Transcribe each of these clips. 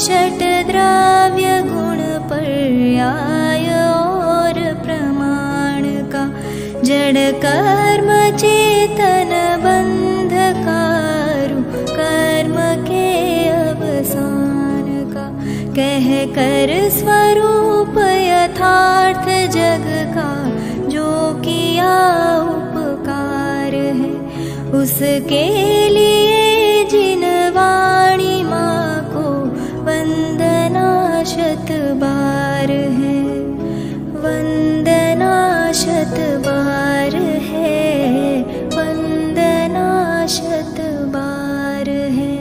षट द्रव्य गुण पर्याय और प्रमाण का, जड़ कर्म चेतन बंध कारू कर्म के अवसान का, कह कर स्वरूप यथार्थ जग का जो किया उपकार है, उसके लिए जिन वाणी माँ को वंदना शत बार है, वंदना शत बार है, वंदना शत बार है।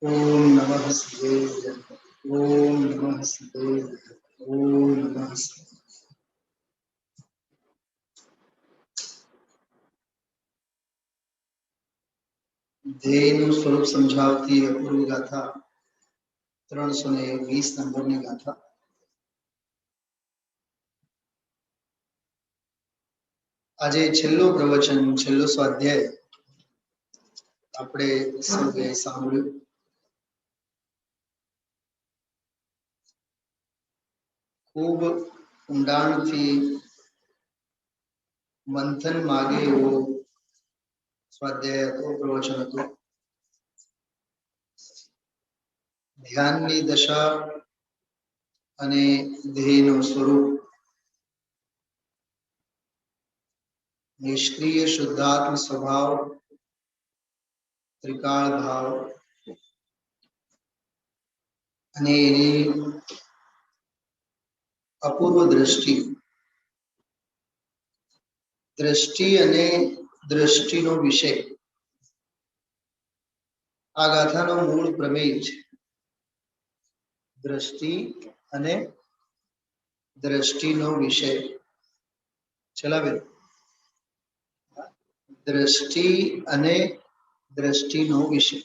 ओम नमः शिवाय, ओम नमः शिवाय, ओम नमः शिवाय। ધ્યેયનું સ્વરૂપ સમજાવતી અપૂર્વ ગાથા 320 નંબરની ગાથા। આજે છેલ્લું પ્રવચન, છેલ્લો સ્વાધ્યાય આપણે સૌએ સાંભળ્યું। ખૂબ ઊંડાણથી મંથન માગે એવો સ્વાધ્યાય હતો, પ્રવચન હતું। ધ્યાનની દશા અને ધ્યેયનું સ્વરૂપ, નિષ્ક્રિય શુદ્ધાત્મ સ્વભાવ, ત્રિકાળ ભાવ અને એની અપૂર્વ દ્રષ્ટિ, દ્રષ્ટિ અને દ્રષ્ટિનો વિષય આ ગાથાનો મૂળ પ્રમેય છે। દ્રષ્ટિ અને દ્રષ્ટિનો વિષય ચલાવે, દ્રષ્ટિ અને દ્રષ્ટિનો વિષય।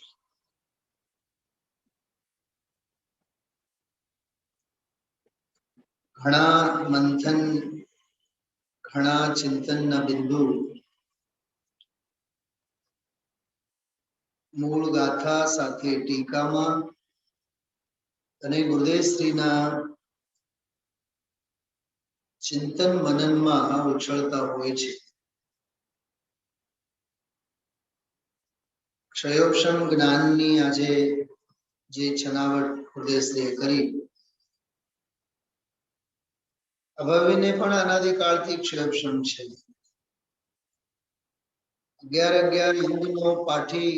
ઘણા મંથન, ઘણા ચિંતનના બિંદુ મૂળ ગાથા સાથે ટીકામાં અને ગુરુદેવશ્રીના ચિંતન મનનમાં ઉછળતા હોય છે। ક્ષયોક્ષમ જ્ઞાનની આજે જે છનાવટ ગુરુદેવશ્રીએ કરી, અભવિને પણ અનાદિકાળથી ક્ષયોક્ષમ છે। 11 અંગનો પાઠી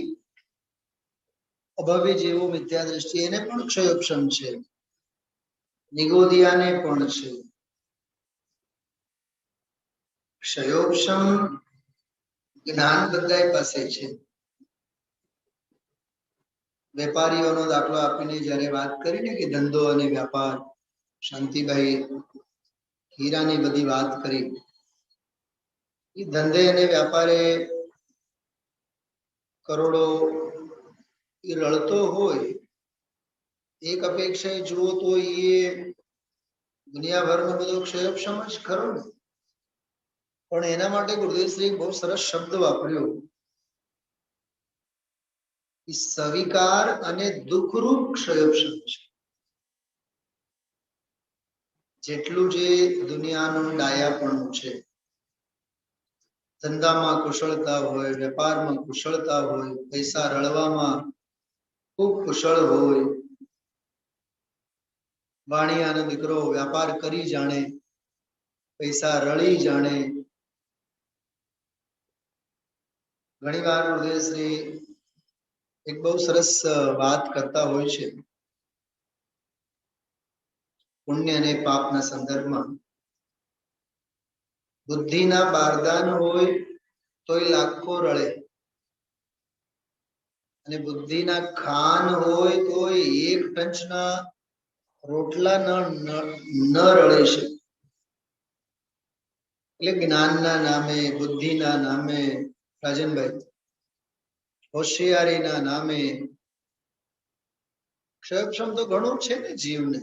અભવ્ય જેવો મિથ્યા દ્રષ્ટિ, એને પણ ક્ષયોક્ષમ છે, નિગોદિયાને પણ છે। ક્ષયોક્ષમ જ્ઞાન બધાય પાસે છે। વેપારીઓનો દાખલો આપીને જ્યારે વાત કરીને કે ધંધો અને વ્યાપાર, શાંતિભાઈ હીરાની બધી વાત કરી, એ ધંધે અને વ્યાપારે કરોડો એ રળતો હોય, એક અપેક્ષાએ જુઓ તો એ દુનિયાભરનો બધો ક્ષયોક્ષમ જ ખરો ને। પણ એના માટે ગુરુદેવશ્રી બહુ સરસ શબ્દ વાપર્યો, સવિકાર અને દુઃખરૂપ ક્ષયોક્ષમ છે। જેટલું જે દુનિયાનું ડાયાપણું છે, ધંધામાં કુશળતા હોય, વેપારમાં કુશળતા હોય, પૈસા રળવામાં ખૂબ કુશળ હોય, વાણિયાનો દીકરો વ્યાપાર કરી જાણે, પૈસા રળી જાણે। ઘણી વાર ગુરુદેવશ્રી એક બહુ સરસ વાત કરતા હોય છે પુણ્ય અને પાપના સંદર્ભમાં। બુદ્ધિના બારદાન હોય તોય લાખો રળે, અને બુદ્ધિના ખાન હોય તોય એક ટંચના રોટલા ન રળી શકે। એટલે જ્ઞાનના નામે, બુદ્ધિના નામે, રાજનભાઈ હોશિયારીના નામે ક્ષયોક્ષમ તો ઘણું છે ને જીવને।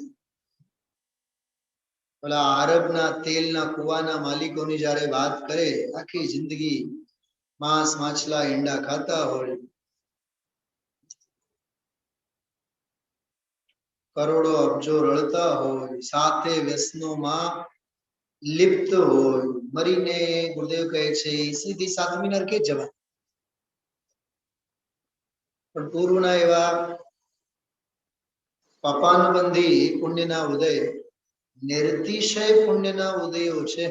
ઓલા અરબના તેલના કુવાના માલિકોની જ્યારે વાત કરે, આખી જિંદગી માંસ માછલા ઈંડા ખાતા હોય, કરોડો અબજો રળતા હોય, સાથે વ્યસનોમાં લિપ્ત હોય, મરીને ગુરુદેવ કહે છે સીધી સાતમી નરકે જવા. પણ પૂર્વના એવા પાપાનુબંધી પુણ્યના ઉદય, નિર્તિશય પુણ્યના ઉદયો છે.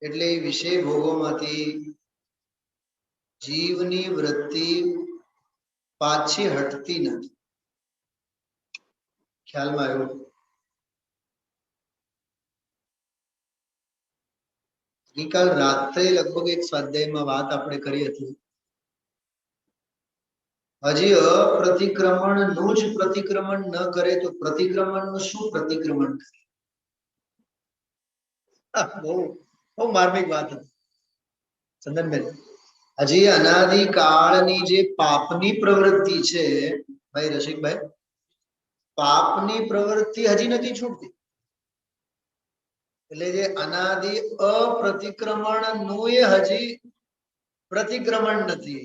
એટલે વિષય ભોગોમાંથી જીવની વૃત્તિ પાછી હટતી નથી. ખ્યાલમાં આવ્યું? ગઈકાલ રાત્રે લગભગ એક સ્વાધ્યાયમાં વાત આપણે કરી હતી. હજી અપ્રતિક્રમણ નું જ પ્રતિક્રમણ ન કરે તો પ્રતિક્રમણ નું શું પ્રતિક્રમણ કરે? બહુ બહુ માર્મિક વાત હતી ચંદનબેન. હજી અનાદિ કાળની જે પાપની પ્રવૃત્તિ છે ભાઈ રસિકભાઈ, પાપની પ્રવૃત્તિ હજી નથી છૂટતી. એટલે જે અનાદિ અપ્રતિક્રમણ નું એ હજી પ્રતિક્રમણ નથી.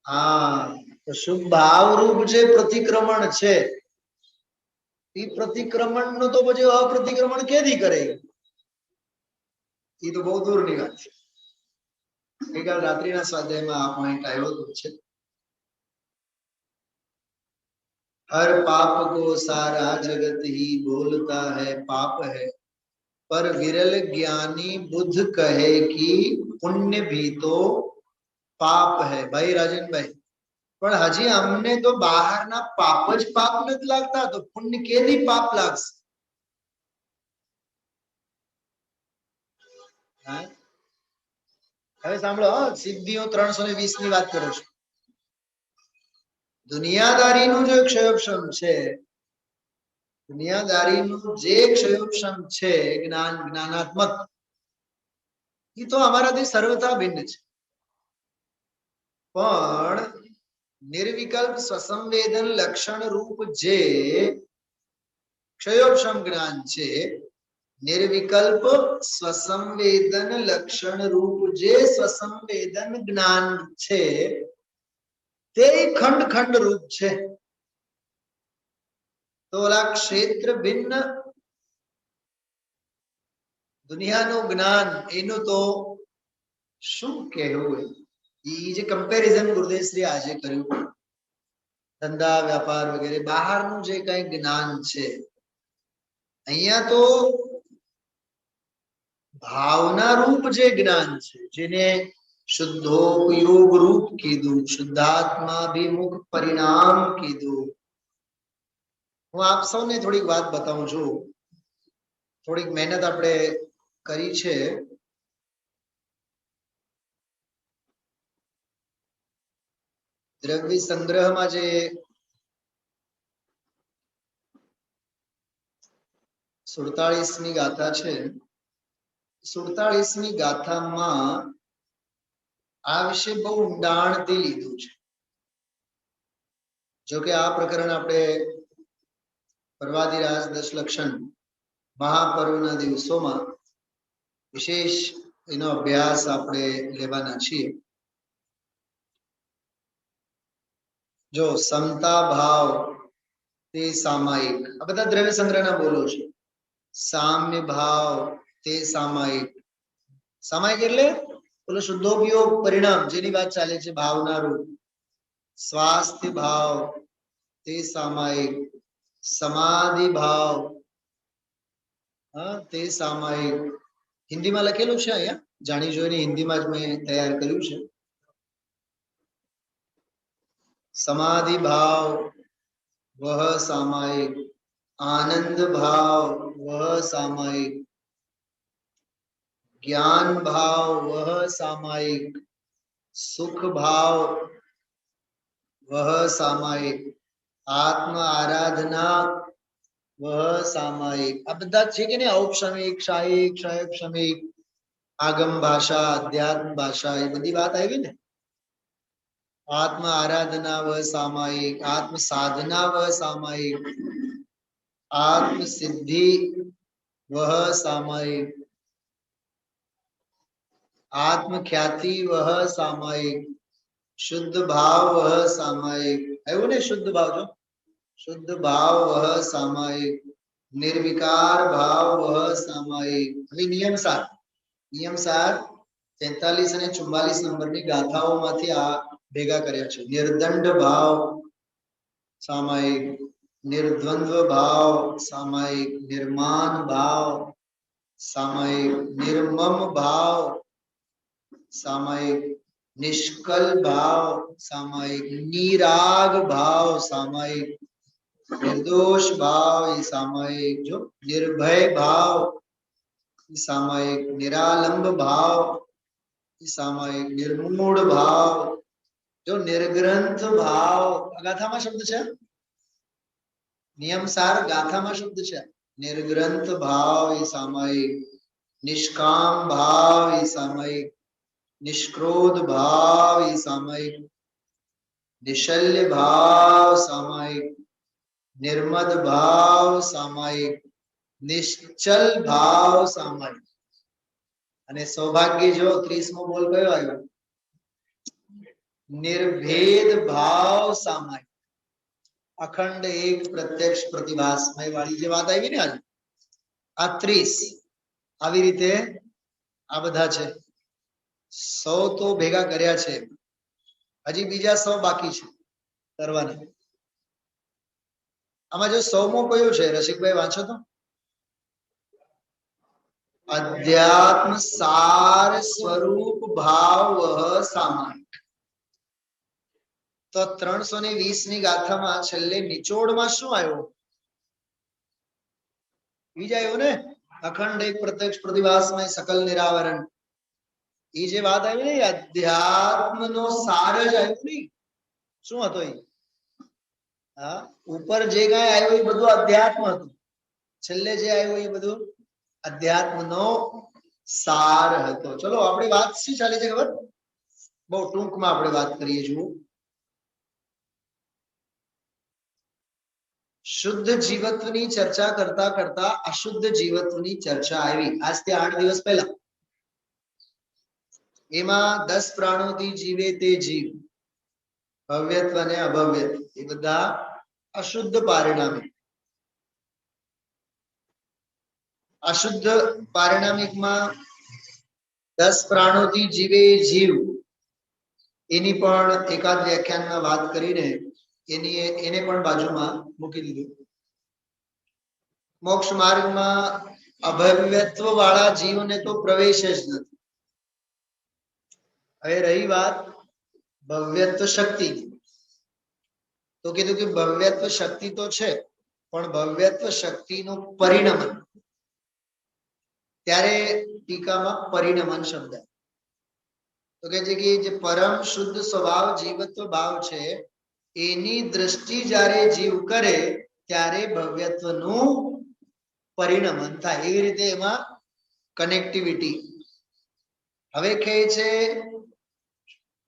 હા, તો શુભ ભાવ રૂપ જે પ્રતિક્રમણ છે એ પ્રતિક્રમણ નું તો પછી અપ્રતિક્રમણ કેદી કરે? એ તો બહુ દૂરની વાત છે. ગઈકાલ રાત્રિના સ્વાધ્યાયમાં આ પોઈન્ટ આવ્યો છે. हर पाप को सारा जगत ही बोलता है पाप है, पर विरल ज्ञानी बुद्ध कहे कि पुण्य भी तो पाप है. भाई राजनभाई, પણ હજી અમને તો બહારના પાપ જ પાપ નથી લાગતા, તો પુણ્ય કેદી પાપ લાગશે? હવે સાંભળો, સિદ્ધિઓ 320 ની વાત કરો છો. દુનિયાદારીનું જે ક્ષયોક્ષમ છે, દુનિયાદારીનું જે ક્ષયોક્ષમ છે જ્ઞાન, જ્ઞાનાત્મક, એ તો અમારાથી સર્વથા ભિન્ન છે. પણ નિર્વિકલ્પ સ્વસંવેદન લક્ષણ રૂપ જે ક્ષયોક્ષમ જ્ઞાન છે, નિર્વિકલ્પ સ્વસંવેદન લક્ષણ રૂપ જે સ્વસંવેદન જ્ઞાન છે, તે ખંડ ખંડ રૂપ છે. તો ઓલા ક્ષેત્ર ભિન્ન દુનિયાનું જ્ઞાન, એનું તો શું કહેવું? એ જે કમ્પેરિઝન ગુરુદેવશ્રી આજે કર્યું, ધંધા વ્યાપાર વગેરે બહારનું જે કઈ જ્ઞાન છે, અહીંયા તો ભાવના રૂપ જે જ્ઞાન છે, જેને શુદ્ધોપયોગ રૂપ કીધું, શુદ્ધાત્માભિમુખ પરિણામ કીધું. હું આપ સૌને થોડીક વાત બતાવું છું. થોડીક મહેનત આપણે કરી છે. દ્રવ્ય સંગ્રહમાં જે 47મી ગાથા છે, 47મી ગાથામાં આ વિશે બહુ ઊંડાણથી લીધું છે. જોકે આ પ્રકરણ આપણે પર્વાધિરાજ દશલક્ષણ મહાપર્વના દિવસોમાં વિશેષ એનો અભ્યાસ આપણે લેવાના છીએ. જો સમતા ભાવ તે સામાયિક, આ બધા દ્રવ્ય સંગ્રહના બોલો છે. સામ્ય ભાવ તે સામાયિક. સામાયિક એટલે પેલો શુદ્ધોપયોગ પરિણામ જેની વાત ચાલે છે, ભાવના રૂપ. સ્વાસ્થ્ય ભાવ તે સામાયિક. સમાધિ ભાવ તે સામાયિક. હિન્દીમાં લખેલું છે અહીંયા, જાણી જોઈને હિન્દીમાં જ મેં તૈયાર કર્યું છે. समाधि भाव वह सामायिक, आनंद भाव वह सामायिक, ज्ञान भाव वह सामायिक, सुख भाव वह सामायिक, आत्म आराधना वह सामायिक. આ બધા છે કે નહીં, ઔપશમિક, શાયિક, ક્ષયક્ષમિક, આગમ ભાષા, અધ્યાત્મ ભાષા, એ બધી વાત આવી ને. आत्म आराधना व सामायिक, आत्म साधना व सामायिक, आत्म सिद्धि वह सामायिक, आत्म ख्याति वह सामायिक, शुद्ध भाव वह सामायिक, આવ્યું ને શુદ્ધ ભાવ? જો शुद्ध भाव वह सामायिक, निर्विकार भाव वह सामायिक। હવે નિયમ સાર 43 અને 44 નંબરની ગાથાઓમાંથી આ ભેગા કર્યા છે। निर्दंड भाव सामायिक, निर्द्वंद्व भाव सामायिक, निर्माण भाव सामायिक, निर्मम भाव सामायिक, निष्कल भाव सामायिक, निराग भाव सामायिक, निर्दोष भाव ये सामायिक, जो निर्भय भाव सामायिक, निरालंब भाव सामायिक, निर्मूढ़ भाव, जो निर्ग्रंथ भाव गाथाમાં શબ્દ છે, નિયમસાર ગાથામાં શબ્દ છે। निर्ग्रंथ भाव ये सामायिक, निष्काम भाव ये सामायिक, निष्क्रोध भाव ये सामायिक, निशल्य भाव सामायिक, निर्मद भाव सामायिक, निश्चल भाव सामायिक। અને સૌભાગ્ય જો 30મો બોલ કયો આવ્યો? निर्भेद भाव सामायिक, अखंड एक प्रत्यक्ष प्रतिभासमय वाली જે વાત આવી ને આજે આ 30 આવી રીતે આ બધા છે। 100 તો ભેગા કર્યા છે, હજી બીજા 100 બાકી છે કરવાના। આમાં જો 100મો કયો છે રસિકભાઈ વાંચો તો? अध्यात्म सार स्वरूप भाव वह सामायिक। तो 320 ની ગાથામાં છેલ્લે નિચોડમાં શું આવ્યો? બીજ આવ્યો ને, અખંડ એક પ્રત્યક્ષ પ્રતિભાસમય सकल निरावरण। એ જે વાત આવી ને અધ્યાત્મનો સાર જ આવ્યો નહીં, શું હતો એ? હા, ઉપર જે કાંઈ આવ્યું એ બધું અધ્યાત્મ હતું, છેલ્લે જે આવ્યું એ બધું અધ્યાત્મનો સાર હતો। ચલો આપણી વાત શું ચાલે છે ખબર? બહુ ટૂંકમાં આપણે વાત કરીએ। જુઓ, શુદ્ધ જીવત્વની ચર્ચા કરતા કરતા અશુદ્ધ જીવત્વની ચર્ચા આવી આજથી 8 દિવસ પહેલા। એમાં 10 પ્રાણોથી જીવે તે જીવ, ભવ્યત્વ અને અભવ્યત્વ એ બધા અશુદ્ધ પારિણામિક। અશુદ્ધ પારિણામિકમાં 10 પ્રાણોથી જીવે જીવ એની પણ એકાદ વ્યાખ્યાનમાં વાત કરીને એને પણ બાજુમાં મૂકી દીધું। મોક્ષ માર્ગમાં અભવ્યત્વ વાળા જીવને તો પ્રવેશ જ નથી। હવે રહી વાત ભવ્યત્વ શક્તિ, તો કીધું કે ભવ્યત્વ શક્તિ તો છે, પણ ભવ્યત્વ શક્તિનું પરિણમન, ત્યારે ટીકામાં પરિણમન શબ્દ તો કહે છે કે જે પરમ શુદ્ધ સ્વભાવ જીવત્વ ભાવ છે એની દ્રષ્ટિ જ્યારે જીવ કરે ત્યારે ભવ્યત્વનું પરિણમન થાય। એવી રીતે એમાં કનેક્ટિવિટી। હવે કહે છે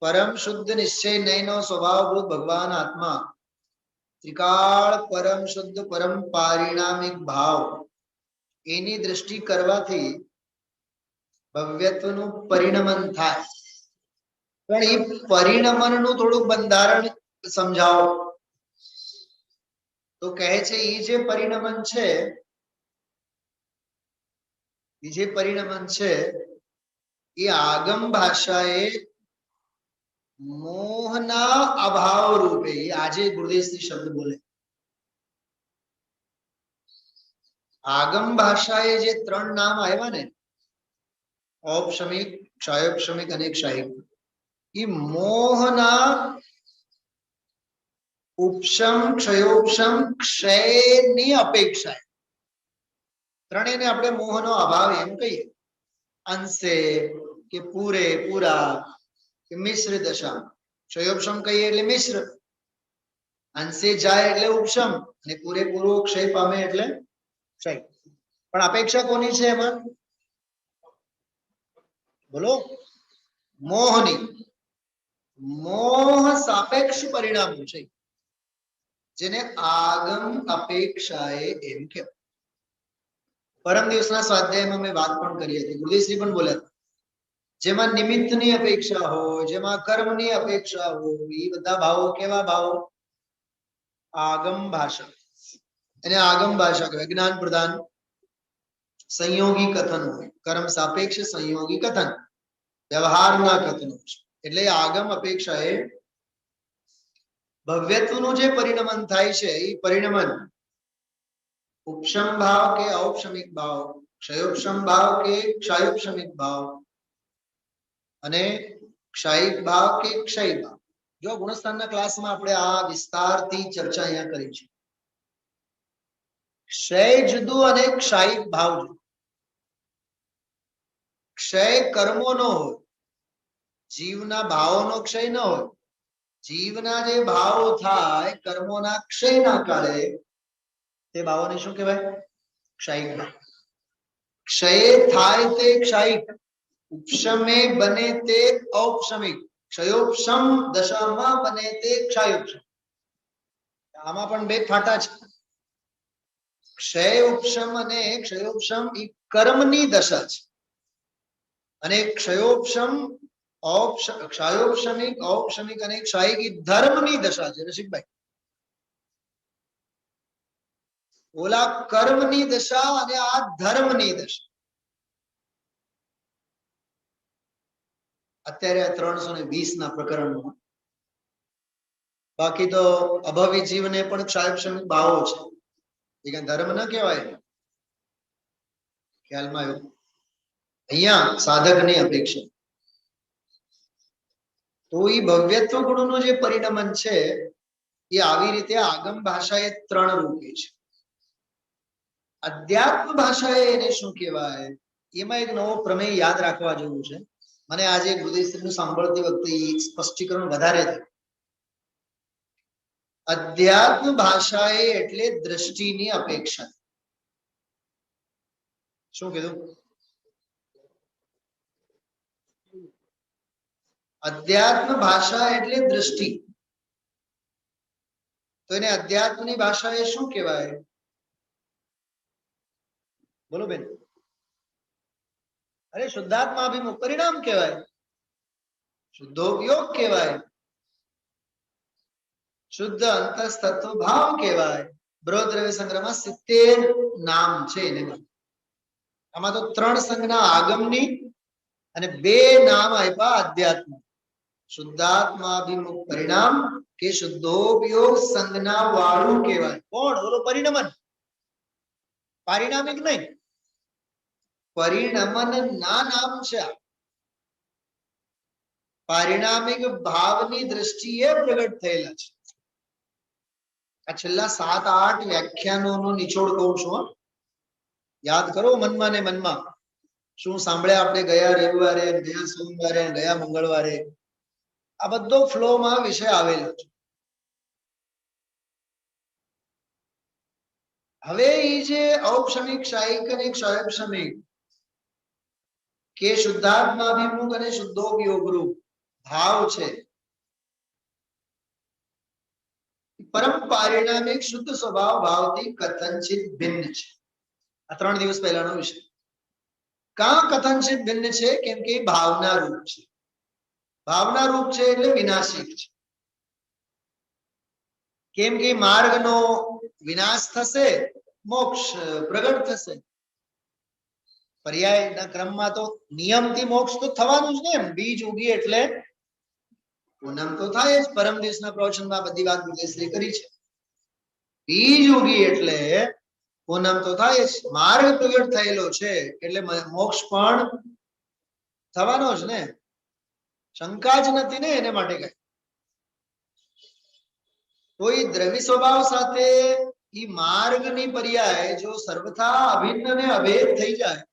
પરમ શુદ્ધ નિશ્ચય નયનો સ્વભાવભૂત ભગવાન આત્મા ત્રિકાળ પરમ શુદ્ધ પરમ પારિણામિક ભાવ એની દ્રષ્ટિ કરવાથી ભવ્યત્વનું પરિણમન થાય। પણ એ પરિણમનનું થોડુંક બંધારણ સમજાવો તો કહે છે એ જે પરિણમન છે એ આગમ ભાષાએ મોહના અભાવ રૂપે, આજે ગુરુદેવજી શબ્દ બોલે, આગમ ભાષાએ જે 3 નામ આવ્યા ને, ઔપશમિક, ક્ષયોપશમિક અને ક્ષયિક, એ મોહના ઉપશમ ક્ષયોપશમ ક્ષયની અપેક્ષાએ ત્રણેયને આપણે મોહનો અભાવ એમ કહીએ। અંશે કે પૂરા કે મિશ્ર દશા, ક્ષયોપશમ કહીએ એટલે મિશ્ર, અંશે જાય એટલે ઉપશમ અને પૂરેપૂરો ક્ષય પામે એટલે ક્ષય। પણ અપેક્ષા કોની છે એમાં? બોલો, મોહની। મોહ સાપેક્ષ પરિણામ છે જેને આગમ અપેક્ષાએ એમ કહેવાય। પરમ દિવસના સ્વાધ્યાયમાં મેં વાત પણ કરી હતી, ગુરુદેવશ્રી પણ બોલ્યા જેમાં નિમિત્તની અપેક્ષા હોય, જેમાં કર્મની અપેક્ષા હોય, એ બધા ભાવો કેવા ભાવો? આગમ ભાષા. એને આગમ ભાષા કહેવાય. જ્ઞાન પ્રદાન સંયોગી કથન હોય, કર્મ સાપેક્ષ સંયોગી કથન, વ્યવહારના કથનો છે. એટલે આગમ અપેક્ષા એ ભવ્યત્વનું જે પરિણમન થાય છે, એ પરિણમન ઉપશમ ભાવ કે ઔપશમિક ભાવ, ક્ષયોપશમ ભાવ કે ક્ષયોપશમિક ભાવ, અને ક્ષયિક ભાવ કે ક્ષય ભાવ. જો ગુણસ્થાનના ક્લાસમાં આપણે આ વિસ્તારથી ચર્ચા અહીંયા કરી છે. ક્ષય જુદું અને ક્ષયિક ભાવ જુદું. ક્ષય કર્મોનો હોય, જીવના ભાવોનો ક્ષય ન હોય. જીવના જે ભાવો થાય કર્મોના ક્ષયના કાળે, તે ભાવોને શું કહેવાય? ક્ષયિક ભાવ. ક્ષય થાય તે ક્ષયિક, ઉપશમે બને તે ઔપશમિક, ક્ષયોપશમ દશામાં બને તે ક્ષયોપશમ. આમાં પણ બે ફાટા છે. ક્ષય ઉપશમ અને ક્ષયોપશમ એ કર્મની દશા છે, અને ક્ષયોપશમ ક્ષયોપશમિક ઔપશમિક અને ક્ષયિક એ ધર્મની દશા છે. રસિકભાઈ, ઓલા કર્મની દશા અને આ ધર્મની દશા. અત્યારે 320 ના પ્રકરણમાં, બાકી તો અભાવી જીવને પણ ક્ષયોપશમિક ભાવો છે. એ કઈ ધર્મ ન કહેવાય. ખ્યાલમાં આવ્યું? અહીંયા સાધકની અપેક્ષા. તો એ ભવ્યત્વ ગુણનું જે પરિણમન છે, એ આવી રીતે આગમ ભાષાએ 3 રૂપે છે. અધ્યાત્મ ભાષાએ એને શું કહેવાય? એમાં એક નવો પ્રમેય યાદ રાખવા જેવું છે. મને આજે ગુરુદેવશ્રીનું સાંભળતી વખતે સ્પષ્ટીકરણ વધારે થયું. અધ્યાત્મ ભાષાએ એટલે દ્રષ્ટિની અપેક્ષા. શું કીધું? અધ્યાત્મ ભાષા એટલે દ્રષ્ટિ. તો એને અધ્યાત્મની ભાષા એ શું કહેવાય? બોલો બેન. અરે શુદ્ધાત્માભિમુખ પરિણામ કહેવાય, શુદ્ધોપયોગ કહેવાય, શુદ્ધ અંતસ્તત્વ ભાવ કહેવાય. બૃહદ્રવ્ય સંગ્રહમાં 70 નામ છે એને. આમાં તો 3 સંજ્ઞા આગમની અને 2 નામ આપ્યા અધ્યાત્મ. શુદ્ધાત્માભિમુખ પરિણામ કે શુદ્ધોપયોગ સંજ્ઞા વાળું કહેવાય. કોણ? બોલો. પરિણમન. પારિણામિક નહીં, પરિણમન ના નામ છે. પારિણામિક ભાવની દ્રષ્ટિએ પ્રગટ થયેલા છે. આ છેલ્લા 7-8 વ્યાખ્યાનોનો નિચોડ કહું છું. યાદ કરો મનમાં ને મનમાં. શું સાંભળ્યા આપણે ગયા રવિવારે, ગયા સોમવારે, ગયા મંગળવારે? આ બધો ફ્લોમાં વિષય આવેલો છે. હવે એ જે ઔપશમિક, ક્ષયિક અને ક્ષયોપશમિક કે શુદ્ધાત્માભિમુખ અને શુદ્ધોપયોગ રૂપ ભાવ છે, પરમ પારિણામિક શુદ્ધ સ્વભાવ ભાવથી કથનચિત ભિન્ન છે. આ 3 દિવસ પહેલાનો વિષય. કા કથનચિત ભિન્ન છે? કેમ કે ભાવના રૂપ છે. ભાવના રૂપ છે એટલે વિનાશિક છે. કેમ કે માર્ગનો વિનાશ થશે, મોક્ષ પ્રગટ થશે. પર્યાયના ક્રમમાં તો નિયમથી મોક્ષ તો થવાનું જ ને. બીજ ઉગી એટલે પૂનમ તો થાય જ. પરમ દિવસના પ્રવચનમાં બધી વાત ગુરુદેવશ્રી કરી છે. બીજ ઉગી એટલે પૂનમ તો થાય જ. માર્ગ પ્રગટ થયેલો છે એટલે મોક્ષ પણ થવાનો જ ને. શંકા જ નથી ને એને માટે કઈ. કોઈ દ્રવ્ય સ્વભાવ સાથે ઈ માર્ગની પર્યાય જો સર્વથા અભિન્ન ને અભેદ થઈ જાય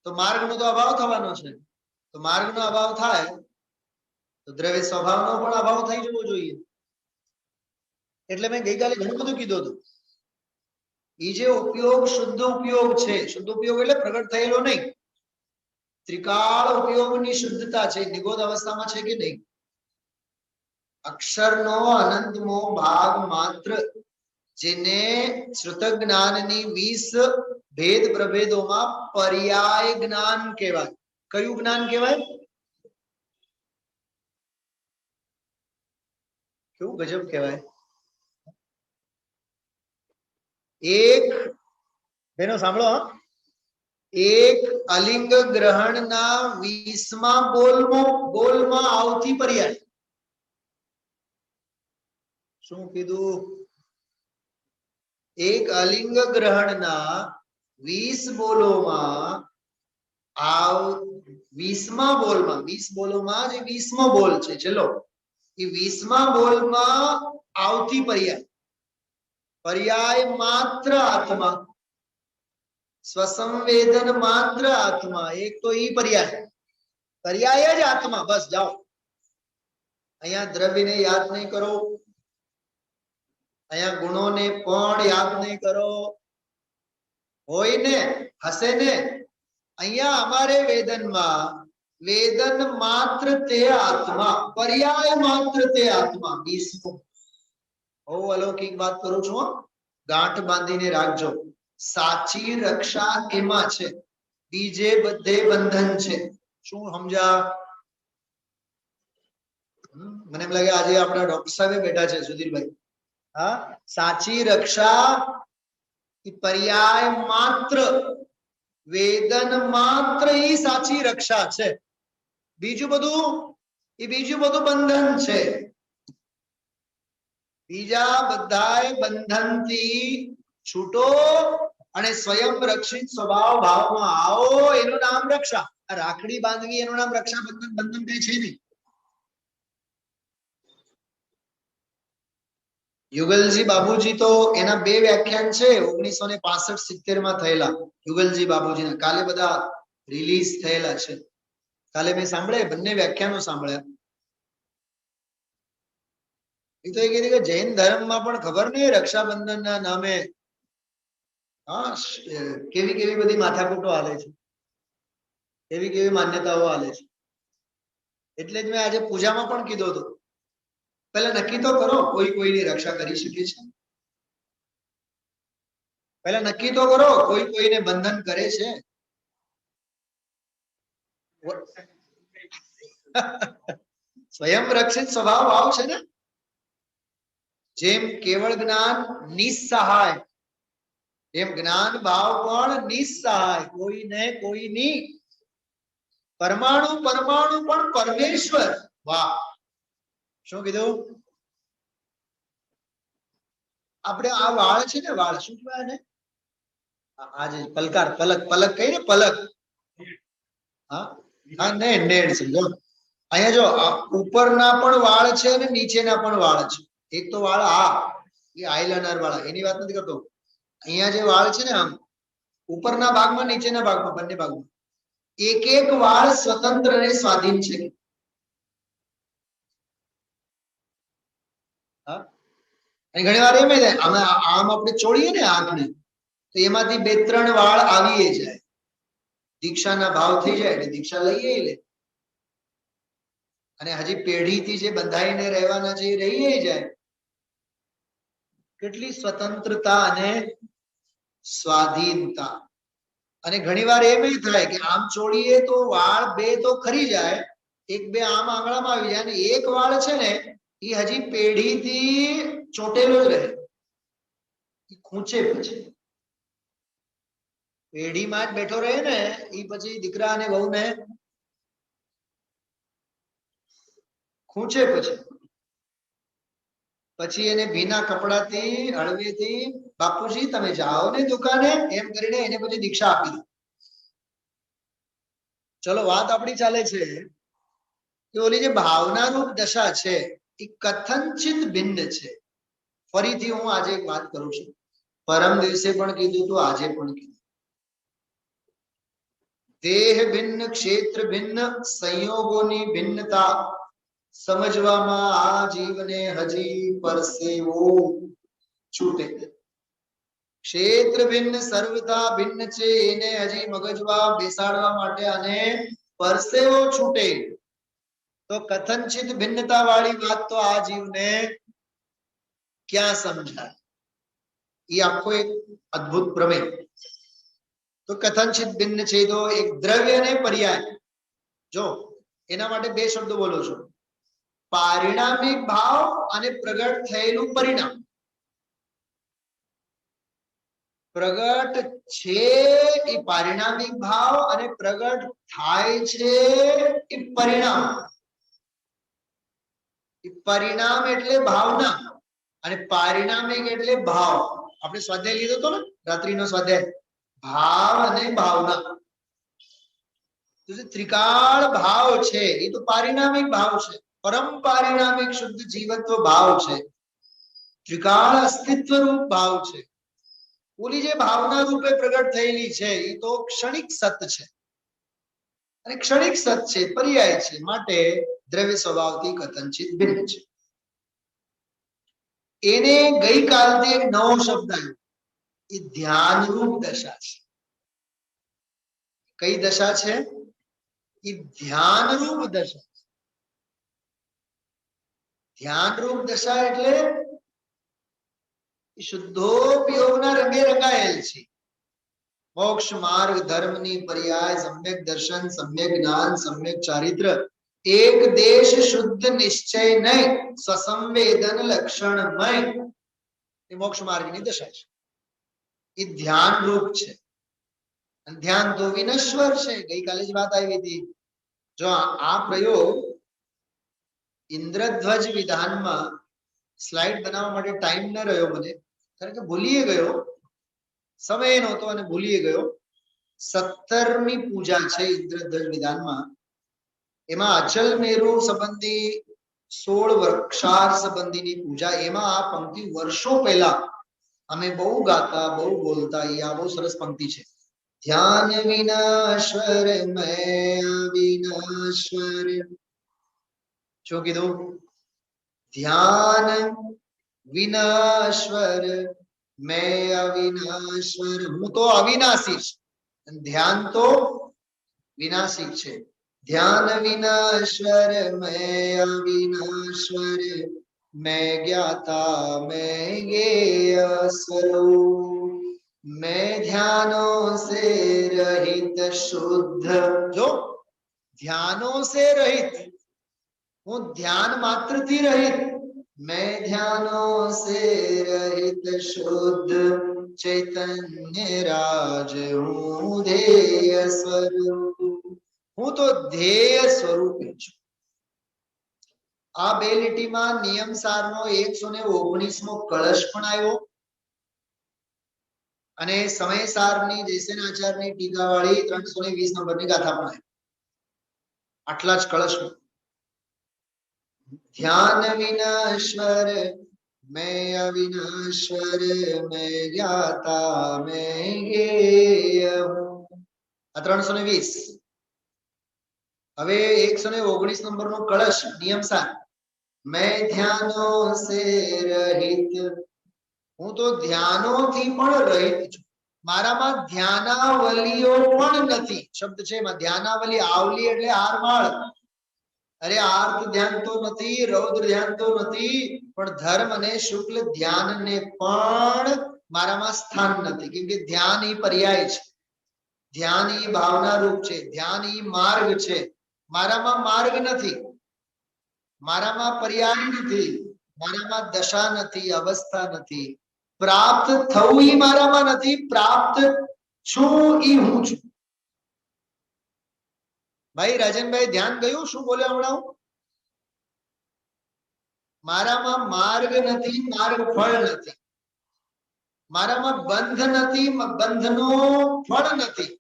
તો માર્ગનો તો અભાવ થવાનો છે. તો માર્ગનો અભાવ થાય તો દ્રવ્ય સ્વભાવનો પણ અભાવ થઈ જવો જોઈએ. એટલે મેં ગઈકાલે ઘણું બધું કીધું હતું. એ જે ઉપયોગ શુદ્ધ ઉપયોગ છે, શુદ્ધ ઉપયોગ એટલે પ્રગટ થયેલો નહીં, ત્રિકાળ ઉપયોગની શુદ્ધતા છે. નિગોદ અવસ્થામાં છે કે નહીં? અક્ષરનો અનંતમો ભાગ માત્ર જેને શ્રુત જ્ઞાનની 20 ભેદ પ્રભેદોમાં પર્યાય જ્ઞાન કહેવાય. કયું જ્ઞાન કહેવાય? કેવું ગજબ કહેવાય. એક બેનો સાંભળો, એક અલિંગ ગ્રહણના 20મા બોલમાં આવતી પર્યાય. શું કીધું? એક અલિંગ ગ્રહણના 20 બોલોમાં 20મા બોલમાં, 20 બોલોમાં જે 20મો બોલ છે, ચલો એ 20મા બોલમાં આવતી પર્યાય માત્ર આત્મા, સ્વસંવેદન માત્ર આત્મા. એક તો ઈ પર્યાય જ આત્મા. બસ જાઓ, અહીંયા દ્રવ્યને યાદ નહીં કરો, અહીંયા ગુણોને પણ યાદ નહીં કરો. હોય ને, હશે ને. અહીંયા અમારે વેદનમાં વેદન માત્ર તે આત્મા, પર્યાય માત્ર તે આત્મા. 20. બહુ અલૌકિક વાત કરું છું, ગાંઠ બાંધીને રાખજો. સાચી રક્ષા એમાં છે, બીજે બધે બંધન છે. શું સમજા? મને એમ લાગે આજે આપણા ડોક્ટર સાહેબ બેઠા છે, સુધીરભાઈ. હા, સાચી રક્ષા પર્યાય માત્ર, વેદન માત્ર એ સાચી રક્ષા છે. બીજું બધું બંધન છે. બીજા બધાય બંધનથી છૂટો અને સ્વયં રક્ષિત સ્વભાવ ભાવમાં આવો, એનું નામ રક્ષા. આ રાખડી બાંધવી એનું નામ રક્ષા બંધન કઈ છે નહીં. યુગલજી બાબુજી તો એના 2 વ્યાખ્યાન છે 1965-70 માં થયેલા. યુગલજી બાબુજીના કાલે બધા રિલીઝ થયેલા છે. કાલે મેં સાંભળ્યા, બંને વ્યાખ્યાનો સાંભળ્યા. એ તો એ કીધું કે જૈન ધર્મમાં પણ ખબર નહીં રક્ષાબંધનના નામે કેવી બધી માથાકૂટો હાલે છે, કેવી માન્યતાઓ હાલે છે. એટલે જ મેં આજે પૂજામાં પણ કીધું હતું, પહેલા નક્કી તો કરો કોઈ કોઈની રક્ષા કરી શકે છે. પહેલા નક્કી તો કરો કોઈ કોઈને બંધન કરે છે. સ્વયં રક્ષિત સ્વભાવ ભાવ છે ને. જેમ કેવળ જ્ઞાન નિસહાય, એમ જ્ઞાન ભાવ પણ નિસહાય, કોઈને કોઈની. પરમાણુ પણ પરમેશ્વર. વાહ, શું કીધું? આપણે આ વાળ છે ને, વાળ શું કહેવાય ને? આજે પલક કઈ ને, પલક. હા નેડ સમજો. અહીંયા જો ઉપરના પણ વાળ છે અને નીચેના પણ વાળ છે. એક તો વાળ એ આઈલાઇનર વાળા, એની વાત નથી કરતો. અહીંયા જે વાળ છે ને, આમ ઉપરના ભાગમાં નીચેના ભાગમાં બંને ભાગમાં એક વાળ સ્વતંત્ર અને સ્વાધીન છે. ઘણી વાર એમ આમ આપણે ચોળીએ ને આંખને, તો એમાંથી 2-3 વાળ આવી જાય. દીક્ષાના ભાવ થઈ જાય એટલે દીક્ષા લઈએ લે, અને હજી પેઢીથી જે બંધાઈને રહેવાના છે એ રહી જાય. કેટલી સ્વતંત્રતા અને સ્વાધીનતા. અને ઘણી વાર એમ થાય કે આમ ચોળીએ તો વાળ 2 તો ખરી જાય, 1-2 આમ આંગળામાં આવી જાય, અને એક વાળ છે ને એ હજી પેઢીથી ચોટેલો જ રહે, ખૂંચે. પછી પેઢીમાં જ બેઠો રહે ને એ, પછી દીકરા અને વહુને ખૂંચે. પછી એને ભીના કપડાથી હળવેથી, બાપુજી તમે જાઓ ને દુકાને, એમ કરીને એને પછી દીક્ષા આપી દે. ચલો, વાત આપણી ચાલે છે કે ઓલી જે ભાવનારૂપ દશા છે એ કથનચિત ભિન્ન છે. ફરીથી હું આજે એક વાત કરું છું, પરમ દિવસે પણ કીધું હતું, આજે પણ કીધું. દેહ ભિન્ન, ક્ષેત્ર ભિન્ન, સંયોગોની ભિન્નતા સમજવામાં આ જીવને હજી પરસેવો છૂટે. ક્ષેત્ર ભિન્ન, સર્વતા ભિન્ન છે, એને હજી મગજમાં બેસાડવા માટે અને પરસેવો છૂટે. તો કથનચિત ભિન્નતા વાળી વાત તો આ જીવને ક્યાં સમજાય? એ આખો એક અદ્ભુત પ્રમેય. તો કથનચિત ભિન્ન છેદો એક દ્રવ્ય અને પર્યાય. જો એના માટે બે શબ્દો બોલો છો, પારિણામિક ભાવ અને પ્રગટ થયેલું પરિણામ. પ્રગટ છે એ પારિણામિક ભાવ અને પ્રગટ થાય છે એ પરિણામ. પરિણામ એટલે ભાવના અને પારિણામિક એટલે ભાવ. આપણે સ્વાધ્યાય લીધો હતો ને રાત્રિનો સ્વાધ્યાય, ભાવ અને ભાવના. તો જે ત્રિકાળ ભાવ છે એ તો પારિણામિક ભાવ છે, પરમ પારિણામિક શુદ્ધ જીવત્વ ભાવ છે, ત્રિકાળ અસ્તિત્વ રૂપ ભાવ છે. ઓલી જે ભાવના રૂપે પ્રગટ થયેલી છે એ તો ક્ષણિક સત છે, અને ક્ષણિક સત છે, પર્યાય છે, માટે દ્રવ્ય સ્વભાવથી કથનચિત ભિન્ન છે. એને ગઈકાલથી એક નવો શબ્દ આવ્યો, એ ધ્યાનરૂપ દશા છે. કઈ દશા છે? એ ધ્યાનરૂપ દશા. ધ્યાનરૂપ દશા એટલે શુદ્ધોપયોગના રંગે રંગાયેલ છે. મોક્ષ માર્ગ ધર્મની પર્યાય સમ્યક દર્શન, સમ્યક જ્ઞાન, સમ્યક ચારિત્ર, એક દેશ શુદ્ધ નિશ્ચય નહીં, સસંવેદન લક્ષણમય, એ મોક્ષ માર્ગની દશા છે. એ ધ્યાન રૂપ છે. ધ્યાન તો વિનશ્વર છે, ગઈકાલે જ વાત આવી હતી. જો આ પ્રયોગ ઇન્દ્રધ્વજ વિધાનમાં સ્લાઇડ બનાવવા માટે ટાઈમ ન રહ્યો મને, કારણ કે ભૂલી ગયો, સમય નહોતો અને ભૂલી ગયો. 17મી પૂજા છે ઇન્દ્રધ્વજ વિધાનમાં. એમાં અચલ મેરુ સંબંધી 16 વૃક્ષાર સંબંધીની પૂજા. એમાં આ પંક્તિ વર્ષો પહેલા અમે બહુ ગાતા, બહુ બોલતા. એ આ બહુ સરસ પંક્તિ છે. ધ્યાન વિનાશ્વર મેં અવિનાશ્વર. શું કીધું? ધ્યાન વિનાશ્વર મેં અવિનાશ્વર. હું તો અવિનાશી છું, ધ્યાન તો વિનાશી છે. ધ્યાન વિનાશ્વર મેં અવિનાશ્વર, મેં જ્ઞાતા મેં જ્ઞેય સ્વરૂપ, मैं ध्यानों से रहित शुद्ध. जो ध्यानों से रहित, वो ध्यान मात्र थी रहित, मैं ध्यानों से रहित शुद्ध चैतन्य राज हूँ ध्येय स्वरूप. હું તો ધ્યેય સ્વરૂપી છું. આ બે લીટીમાં નિયમ સારનો 119મો કળશ પણ આવ્યો, અને સમયસારની જયસેનાચાર્યની ટીકાવાળી 320 નંબરની ગાથા પણ આવી. આટલા જ કળશમાં ધ્યાન વિનાશ્વર મેં અવિનાશ્વર, મેં જ્ઞાતા મેં જ્ઞેય હું. આ 320. હવે 119 નંબરનો કળશ નિયમ સાર, મેં ધ્યાનો સે રહિત. હું તો ધ્યાનોથી પણ રહિત છું. મારામાં ધ્યાનાવલીઓ પણ નથી. શબ્દ છે એમાં ધ્યાનાવલી. આવલી એટલે હારમાળ. અરે આર્ત ધ્યાન તો નથી, રૌદ્ર ધ્યાન તો નથી, પણ ધર્મ અને શુક્લ ધ્યાનને પણ મારામાં સ્થાન નથી. કેમ કે ધ્યાન એ પર્યાય છે, ધ્યાન એ ભાવના રૂપ છે, ધ્યાન એ માર્ગ છે. મારામાં માર્ગ નથી, મારામાં પર્યાય નથી, મારામાં દશા નથી, અવસ્થા નથી. પ્રાપ્ત થવું ઈ મારામાં નથી, પ્રાપ્ત છું ઈ હું છું. ભાઈ રાજનભાઈ ધ્યાન ગયું? શું બોલે હમણાં? મારામાં માર્ગ નથી, માર્ગ ફળ નથી. મારામાં બંધ નથી, બંધનો ફળ નથી.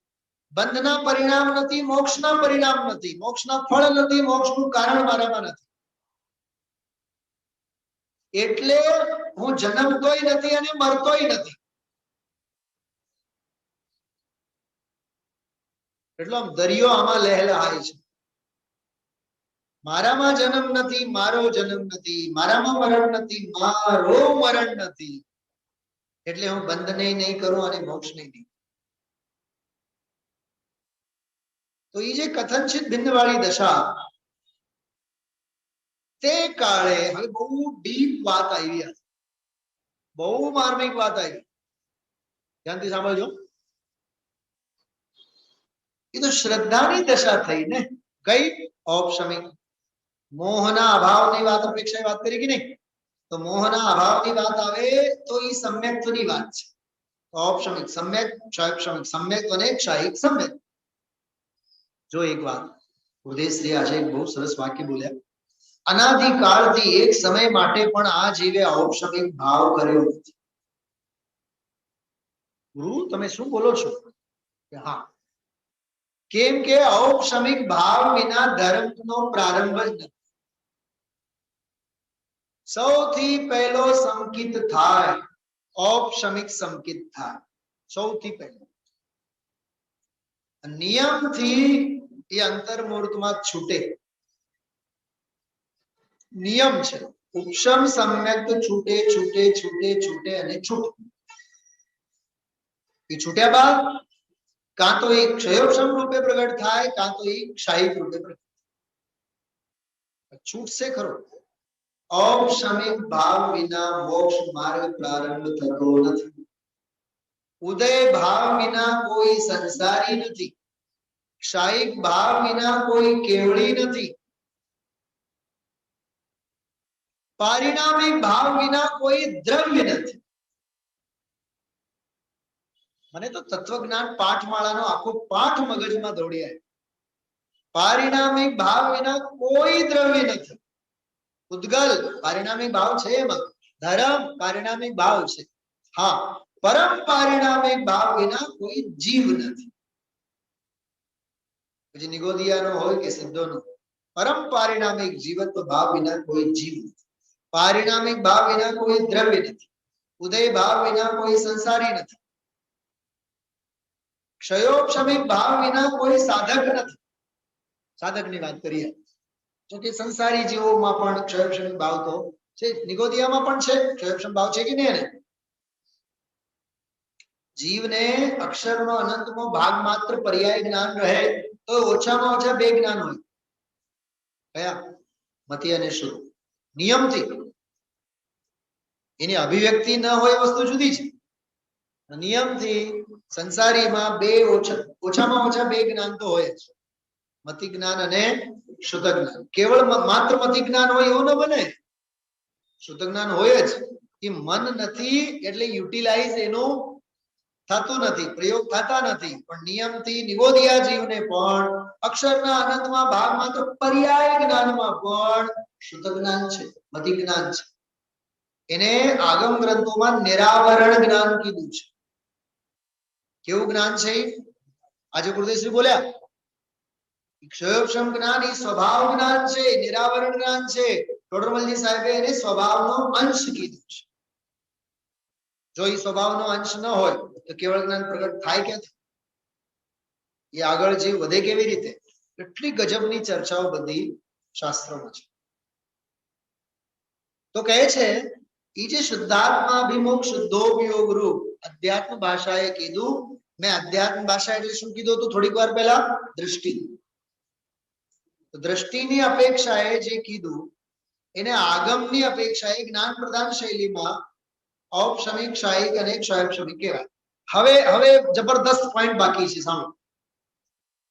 બંધના પરિણામ નથી, મોક્ષના પરિણામ નથી. મોક્ષના ફળ નથી, મોક્ષનું કારણ મારામાં નથી. એટલે હું જન્મતોય નથી અને મરતોય નથી. એટલો આમ દરિયો આમાં લહેલાય છે. મારામાં જન્મ નથી, મારો જન્મ નથી. મારામાં મરણ નથી, મારો મરણ નથી. એટલે હું બંધને નહીં કરું અને મોક્ષને નહીં. તો એ જે કથનચિત ભિન્ન વાળી દશા, તે કાળે હવે બહુ ડીપ વાત આવી, બહુ માર્મિક વાત આવી. ધ્યાનથી સાંભળજો. એ તો શ્રદ્ધાની દશા થઈ ને. કઈ? ઔપશમિક. મોહના અભાવની વાત અપેક્ષાએ વાત કરી કે નહીં? તો મોહના અભાવની વાત આવે તો એ સમ્યક્ત્વની વાત છે. ઔપશમિક સમ્યક, ક્ષાયક્ષમિક સમ્યક અને ક્ષાયિક સમ્યક. જો એક વાત ઉદયશ્રી આજે એક બહુ સરસ વાક્ય બોલ્યા. અનાદિકાળથી એક સમય માટે પણ આ જીવે ઔપશમિક ભાવ કર્યો નથી. ગુરુ તમે શું બોલો છો? હા, કેમ કે ઔપશમિક ભાવ વિના ધર્મનો પ્રારંભ જ નથી. સૌથી પહેલો સંકિત થાય ઔપશમિક સંકિત થાય. સૌથી પહેલો નિયમથી એ અંતર્મૂર્તમાં છૂટે. નિયમ છે. ઉપશમ સમ્યક છૂટે છૂટે છૂટે છૂટે અને છૂટે. એ છૂટ્યા બાદ કાં તો એ ક્ષયોપશમ રૂપે પ્રગટ થાય, કાં તો એ ક્ષાયિક રૂપે પ્રગટ થાય. છૂટશે ખરો. ઔપશમિક ભાવ વિના મોક્ષ માર્ગ પ્રારંભ થતો નથી. ઉદય ભાવ વિના કોઈ સંસારી નથી. ક્ષાયિક ભાવ વિના કોઈ કેવળી નથી. પારિણામિક ભાવ વિના કોઈ દ્રવ્ય નથી. મને તો તત્વજ્ઞાન પાઠમાળાનો આખો પાઠ મગજમાં દોડી આવ્યો. પારિણામિક ભાવ વિના કોઈ દ્રવ્ય નથી. ઉદ્ગલ પારિણામિક ભાવ છે, એમાં ધર્મ પારિણામિક ભાવ છે. હા, પરમ પારિણામિક ભાવ વિના કોઈ જીવ નથી. પછી નિગોદિયાનો હોય કે સિદ્ધોનો, પરમ પારિણામિક જીવત્વ ભાવ વિના કોઈ જીવ નથી. પારિણામિક ભાવ વિના કોઈ દ્રવ્ય નથી. ઉદય ભાવ વિના કોઈ સંસારી નથી. ક્ષયોપશમિક ભાવ વિના કોઈ સાધક નથી. સાધકની વાત કરીએ તો કે સંસારી જીવોમાં પણ ક્ષયોપશમિક ભાવ તો છે. નિગોદિયામાં પણ છે ક્ષયોપશમ ભાવ છે કે નહીં? એને જીવને અક્ષરનો અનંતનો ભાગ માત્ર પર્યાય જ્ઞાન રહે તો ઓછામાં ઓછા બે જ્ઞાન હોય. કયા? મતિ અને શુદ્ધ. નિયમથી. એની અભિવ્યક્તિ ન હોય વસ્તુ જુદી છે. નિયમથી સંસારીમાં બે ઓછામાં ઓછા બે જ્ઞાન તો હોય જ. મતિ જ્ઞાન અને શુદ્ધ જ્ઞાન. કેવળ માત્ર મતિ જ્ઞાન હોય એવું ન બને. શુદ્ધ જ્ઞાન હોય જ. એ મન નથી એટલે યુટિલાઇઝ એનું થતું નથી, પ્રયોગ થતા નથી. પણ નિયમથી નિગોદિયા જીવને પણ અક્ષરના અનંતમાં ભાગમાં તો પર્યાય જ્ઞાનમાં પણ શુદ્ધ જ્ઞાન છે, મતિ જ્ઞાન છે. એને આગમ ગ્રંથોમાં નિરાવરણ જ્ઞાન કીધું છે. કેવું જ્ઞાન છે? આજે ગુરુદેવશ્રી બોલ્યા ક્ષયોપશમ જ્ઞાન એ સ્વભાવ જ્ઞાન છે, નિરાવરણ જ્ઞાન છે. ટોડરમલજી સાહેબે એને સ્વભાવનો અંશ કીધું છે. જો એ સ્વભાવનો અંશ ન હોય તો કેવળ જ્ઞાન પ્રગટ થાય ક્યાંથી? એ આગળ જીવ વધે કેવી રીતે? કેટલી ગજબની ચર્ચાઓ બધી શાસ્ત્રોમાં છે. તો કહે છે એ જે શુદ્ધાત્માભિમુખ શુદ્ધોપયોગ રૂપ અધ્યાત્મ ભાષાએ કીધું. મેં અધ્યાત્મ ભાષા એટલે શું કીધું હતું થોડીક વાર પહેલા? દ્રષ્ટિ. દ્રષ્ટિની અપેક્ષાએ જે કીધું એને આગમની અપેક્ષાએ જ્ઞાન પ્રદાન શૈલીમાં ઔપશમિક, ક્ષાયિક અને ક્ષયોપશમિક કહેવાય. હવે જબરદસ્ત પોઈન્ટ બાકી છે. સાંભળો.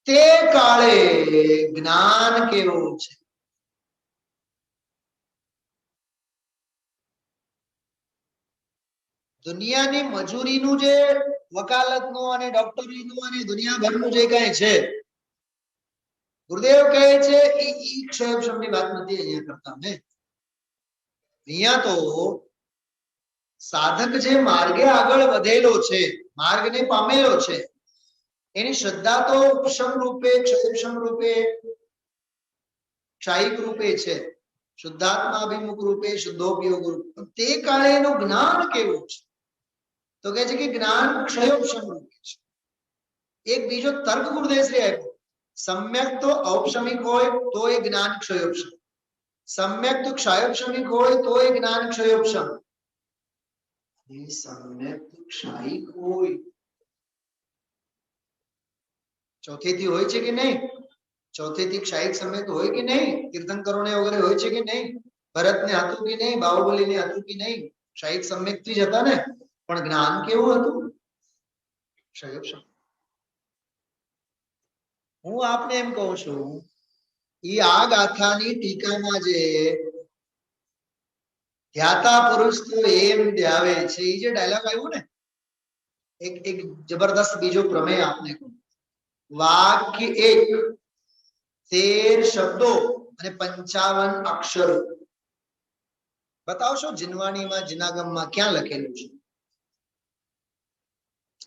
તે કાળે જ્ઞાન કેવું છે? દુનિયાની મજૂરીનું જે વકાલતનું અને ડોક્ટરીનું અને દુનિયાભરનું જે કઈ છે, ગુરુદેવ કહે છે એ ક્ષયોપશમની વાત નથી અહીંયા કરતા. મેં અહીંયા તો સાધક જે માર્ગે આગળ વધેલો છે, માર્ગને પામેલો છે, એની શ્રદ્ધા તો ઉપશમ રૂપે, ક્ષયોપશમ રૂપે, ક્ષાયિક રૂપે છે, શુદ્ધાત્મા અભિમુખ રૂપે, શુદ્ધોપયોગ રૂપે. તે કાળે એનું જ્ઞાન કેવું છે? તો કહે છે કે જ્ઞાન ક્ષયોપશમ રૂપે છે. એક બીજો તર્ક ગુરુદેવશ્રી આપ્યો. સમ્યક તો ઔપશમિક હોય તો એ જ્ઞાન ક્ષયોપશમ. સમ્યક તો ક્ષયોપશમિક હોય તો એ જ્ઞાન ક્ષયોપશમ. સમ્યક તો ક્ષાયિક હોય ચોથેથી હોય છે કે નહીં? ચોથેથી ક્ષાયિક સમ્યક હોય કે નહીં? તીર્થંકરોને વગેરે હોય છે કે નહીં? ભરતને હતું કે નહીં? બાહુબલીને હતું કે નહીં? ક્ષાયિક સમ્યકથી જ હતા ને. પણ જ્ઞાન કેવું હતું? ક્ષયબ શબ્દ. હું આપને એમ કહું છું, ઈ આ ગાથાની ટીકામાં જે ધ્યાતા પુરુષ તો એમ ધ્યાવે છે, એ જે ડાયલોગ આવ્યો ને, એક જબરદસ્ત બીજો પ્રમેય આપને કહું. વાક્ય એક, 13 શબ્દો અને 55 અક્ષરો. બતાવશો જીનવાણીમાં, જીનાગમમાં ક્યાં લખેલું છે?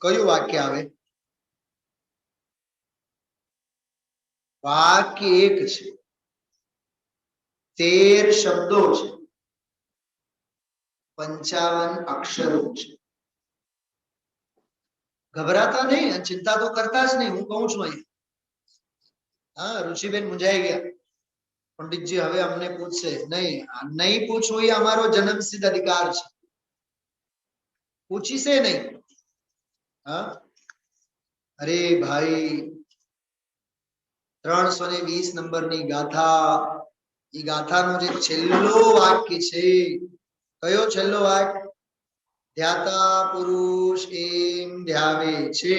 કયું વાક્ય આવે? વાક્ય એક છે, 13 શબ્દો છે, 55 અક્ષરો છે. ગભરાતા નહીં, ચિંતા તો કરતા જ નહીં. હું કહું છું અહીંયા. હા, ઋષિબેન મુંજાઈ ગયા. પંડિતજી હવે અમને પૂછશે નહીં પૂછવું એ અમારો જન્મસિદ્ધ અધિકાર છે. પૂછીશે નહીં. હા, અરે ભાઈ, 320 નંબરની ગાથા, એ ગાથાનો જે છેલ્લો વાક્ય છે, કયો છેલ્લો વાક્ય? ધ્યાતા પુરુષ એમ ધ્યાવે છે.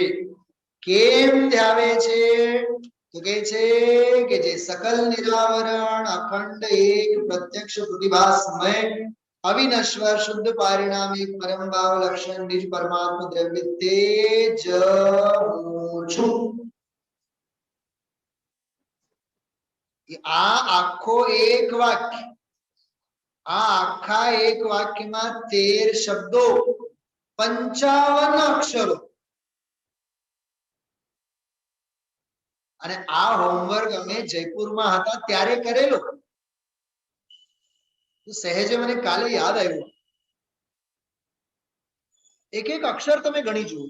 કેમ ધ્યાવે છે? તો કે છે કે જે સકલ નિરાવરણ અખંડ એક પ્રત્યક્ષ પ્રતિભાસમય અવિનશ્વર શુદ્ધ પરિણામિક પરમ ભાવ લક્ષણ નિજ પરમાત્મા દ્રવ્ય તે જ હું છું. આ આખો એક વાક્ય, આ આખા એક વાક્યમાં 13 શબ્દો, 55 અક્ષરો. અને આ હોમવર્ક અમે જયપુરમાં હતા ત્યારે કરેલો. સહેજે મને કાલે યાદ આવ્યું. એક એક અક્ષર તમે ગણી જુઓ.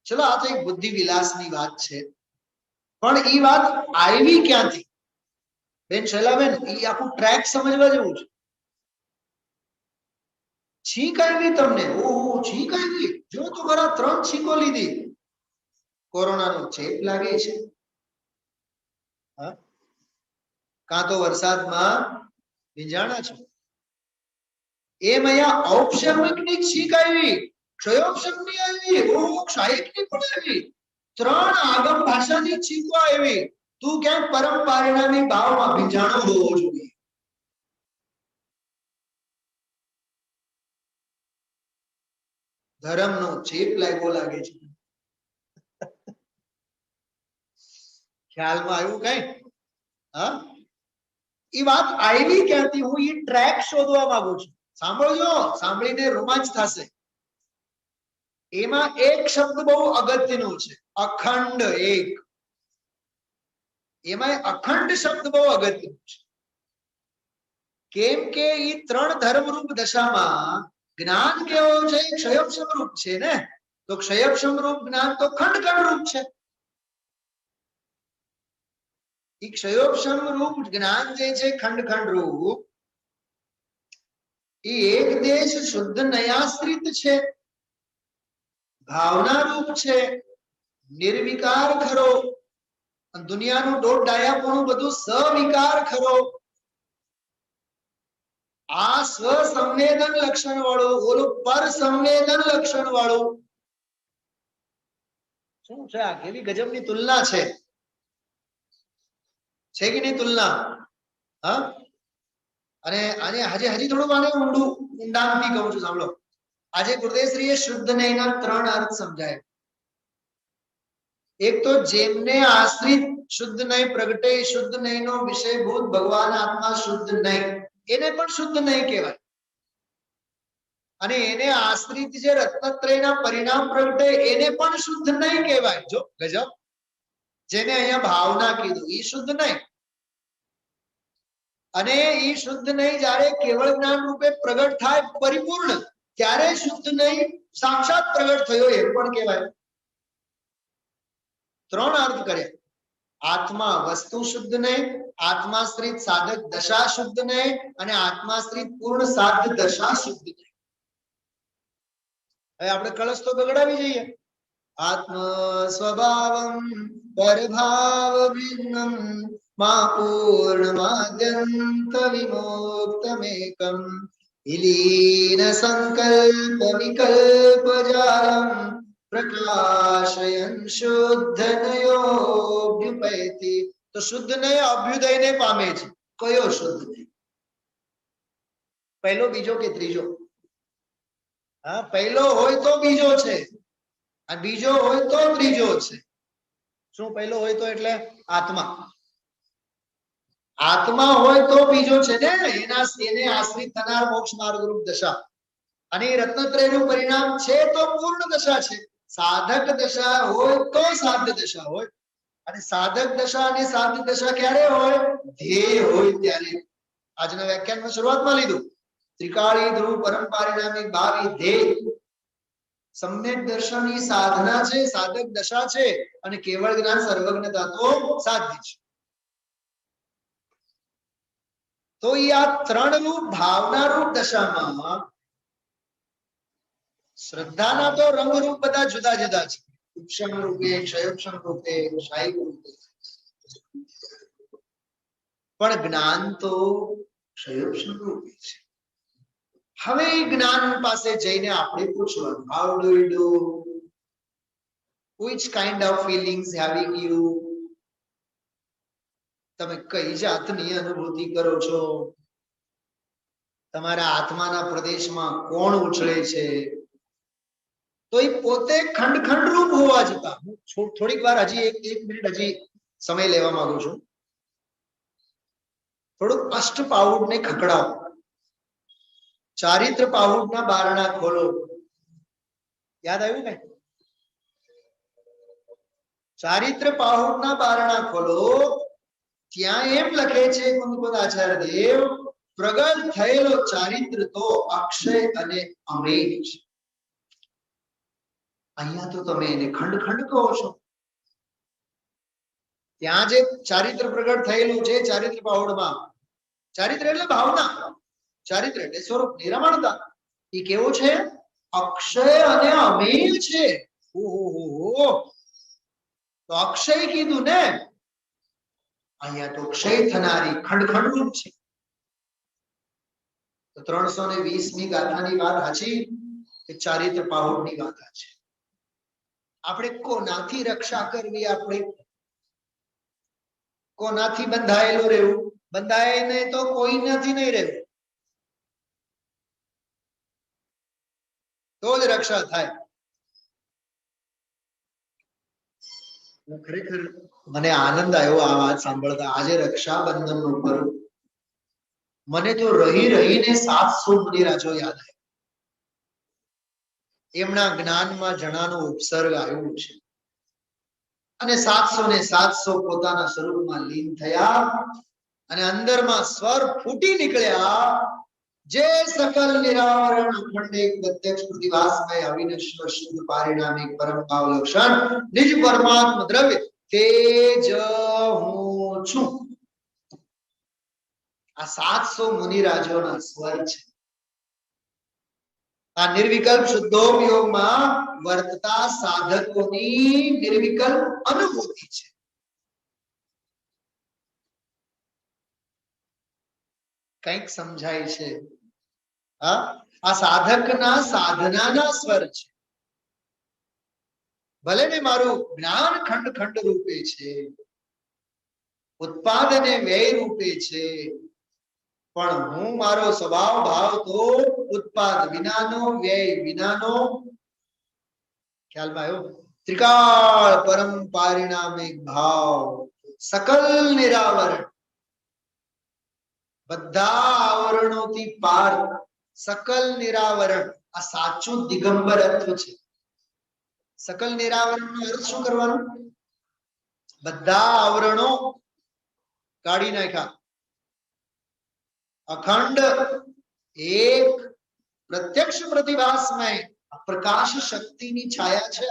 ચલો, આ તો એક બુદ્ધિ વિલાસની વાત છે, પણ એ વાત આવી ક્યાંથી? બેન શૈલાબેન, એ આખું ટ્રેક સમજવા જેવું છે. છીંક આવી તમને, ઓહો છીંક આવી, જો તો ખરા 3 છીંકો લીધી. કોરોનાનો ચેપ લાગે છે. કાં તો વરસાદમાં ભીંજાણા છો. એમ અહીંયા ઔપચારિકની છીંક આવી, ક્ષયોપશમની આવી, ઓહો ક્ષાયિકની પણ આવી. 3 આગમ ભાષાની છીંકો આવી. તું ક્યાંક પરમ પરિણામી ભાવમાં ભીંજાણો હોવો જોઈએ. ધર્મનો ચેપ લાગ્યો લાગે છે. ખ્યાલમાં આવ્યું કઈ? હા, એ વાત આવી ક્યાંથી? હું એ ટ્રેક શોધવા માંગુ છું. સાંભળજો, સાંભળીને રોમાંચ થશે. એમાં એક શબ્દ બહુ અગત્યનો છે, અખંડ એક. એમાં અખંડ શબ્દ બહુ અગત્યનો છે. કેમ કે એ 3 ધર્મરૂપ દશામાં જ્ઞાન કેવો છે? ક્ષયોપશમ રૂપ છે ને. તો ક્ષયોપશમ રૂપ જ્ઞાન તો ખંડ ખંડ રૂપ છે. એ ક્ષયોપશમ રૂપ જ્ઞાન જે છે, ખંડ ખંડ રૂપ, એ એક દેશ શુદ્ધ નયાશ્રિત છે, ભાવના રૂપ છે, નિર્વિકાર ખરો. દુનિયાનું દોઢ ડાયાપણું બધું સવિકાર ખરો. આ સ્વસંવેદન લક્ષણ વાળું, ઓલું પર સંવેદન લક્ષણ વાળું. શું છે આ? કેવી ગજબની તુલના છે કે નહીં તુલના? હા, અને હજી થોડું આને ઊંડાણથી કહું છું, સાંભળો. આજે ગુરુદેવશ્રીએ શુદ્ધ નહીંના 3 અર્થ સમજાય. એક તો જેમને આશ્રિત શુદ્ધ નહીં પ્રગટે, શુદ્ધ નહીંનો વિષયભૂત ભગવાન આત્મા શુદ્ધ નહીં, એને પણ શુદ્ધ નહીં કહેવાય. અને એને આશ્રિત જે રત્નત્રયના પરિણામ પ્રગટે, એને પણ શુદ્ધ નહીં કહેવાય. જો ગજબ! જેને અહીંયા ભાવના કીધું, એ શુદ્ધ નહીં. અને એ શુદ્ધ નહીં જ્યારે કેવળ જ્ઞાન રૂપે પ્રગટ થાય પરિપૂર્ણ, ત્યારે શુદ્ધ નહીં સાક્ષાત પ્રગટ થયો એમ પણ કહેવાય. 3 અર્થ કર્યા. આત્મા વસ્તુ શુદ્ધ નહીં, આત્માશ્રિત સાધક દશા શુદ્ધ નહીં, અને આત્માશ્રિત પૂર્ણ સાધ્ય દશા શુદ્ધ નહીં. હવે આપણે કળશ તો બગડાવી જઈએ. આત્મ સ્વભાવમ પરભાવ ભિન્નમ મા પૂર્ણમાદ્યંત વિમોક્તમેકમ વિલીન સંકલ્પ વિકલ્પ જાલમ પ્રકાશયન શુદ્ધ નયોભ્યુપૈતિ. તો શુદ્ધ નય અભ્યુદયને પામે છે. કયો શુદ્ધ નય? પહેલો, બીજો કે ત્રીજો? હા, પહેલો હોય તો બીજો છે, અને બીજો હોય તો ત્રીજો છે. શું પહેલો હોય તો? એટલે આત્મા. આત્મા હોય તો બીજો છે ને, એને આશ્રિત થનાર મોક્ષ માર્ગ રૂપ દશા. અને રત્નત્રય નું પરિણામ છે તો પૂર્ણ દશા છે. સાધક દશા હોય તો સાધ્ય દશા હોય, અને સાધક દશા અને સાધ્ય દશા ક્યારે હોય? ધ્યેય હોય ત્યારે. આજના વ્યાખ્યાનમાં શરૂઆતમાં લીધું, ત્રિકાળી ધ્રુવ પરમ પારિણામિક ભાવી ધ્યેય સમ્યક દર્શનની સાધના છે, સાધક દશા છે, અને કેવળ જ્ઞાન સર્વજ્ઞતા તો સાધ્ય છે. તો આ ત્રણ રૂપ ભાવના રૂપ દશામાં શ્રદ્ધાના તો રંગરૂપ બધા જુદા જુદા છે. ઉપશમ રૂપે, ક્ષયોપશમ રૂપે, શાયિક રૂપે. પણ જ્ઞાન તો ક્ષયોપશમ રૂપે છે. હવે જ્ઞાન પાસે જઈને આપણે પૂછવાનું, how do you do? Which kind of feelings having you? તમે કઈ જાતની અનુભૂતિ કરો છો? તમારા આત્માના પ્રદેશમાં કોણ ઉછળે છે? તો એ પોતે ખંડ ખંડ રૂપ હોવા છતાં, હું થોડીક વાર હજી એક મિનિટ હજી સમય લેવા માંગુ છું. થોડુંક અષ્ટ પાઉડને ખકડાવો. ચારિત્ર પાહુડના બારણા ખોલો. યાદ આવ્યું ને? ચારિત્ર પાહુડના બારણા ખોલો. ત્યાં એમ લખે છે કુંદકુંદ આચાર્ય દેવ, પ્રગટ થયેલો ચારિત્ર તો અક્ષય અને અમેય છે. અહીંયા તો તમે એને ખંડ ખંડ કહો છો. ત્યાં જે ચારિત્ર પ્રગટ થયેલું છે ચારિત્ર પાહુડમાં, ચારિત્ર એટલે ભાવના, ચારિત્ર એટલે સ્વરૂપ, નિરમણતા. એ કેવો છે? અક્ષય અને અમેય છે. ઓહો, તો અક્ષય કીધું ને, અહીંયા તો ક્ષય થનારી ખંડ રૂપ છે. તો 320મી ગાથાની વાત સાચી કે ચારિત્ર પાહુડની વાત છે. આપણે કોનાથી રક્ષા કરવી? આપણે કોનાથી બંધાયેલું રહેવું? બંધાઈને તો કોઈ નથી નહીં રહેવું, તો જ રક્ષા થાય. ખરેખર મને આનંદ આવ્યો આ વાત સાંભળતા. આજે રક્ષાબંધન નું પર્વ, મને તો રહી રહીને 700 મુનિરાજો યાદ આવ્યા. એમના જ્ઞાનમાં જણાનો ઉપસર્ગ આવ્યો છે, અને 700 ને 700 પોતાના સ્વરૂપમાં લીન થયા, અને અંદરમાં સ્વર ફૂટી નીકળ્યા. જે સકલ નિરાવરણ અખંડ એક પ્રત્યક્ષ પ્રતિભાસમય અવિનશ્વર શુદ્ધ પારિણામિક પરમ ભાવ લક્ષણ નિજ પરમાત્મ દ્રવ્ય તે જ હું છું. આ 700 મુનિરાજોના સ્વર છે. આ નિર્વિકલ્પ શુદ્ધોપયોગમાં વર્તતા સાધકોની નિર્વિકલ્પ અનુભૂતિ છે. કંઈક સમજાય છે? આ સાધકના સાધનાના સ્વર છે. ભલે ને મારું જ્ઞાન ખંડ ખંડ રૂપે છે, ઉત્પાદ અને વ્યય રૂપે છે, પણ હું મારો સ્વભાવ ભાવ તો ઉત્પાદ વિનાનો, વ્યય વિનાનો. ખ્યાલમાં આવ્યો? ત્રિકાળ પરમ પારિણામિક ભાવ, સકલ નિરાવરણ, બધા આવરણોથી પાર, સકલ નિરાવરણ. આ સાચું દિગંબર અર્થ છે. સકલ નિરાવરણ નો અર્થ શું કરવાનો? બધા આવરણો કાઢી નાખ્યા. અખંડ એક પ્રત્યક્ષ પ્રતિભાસમય પ્રકાશ શક્તિની છાયા છે.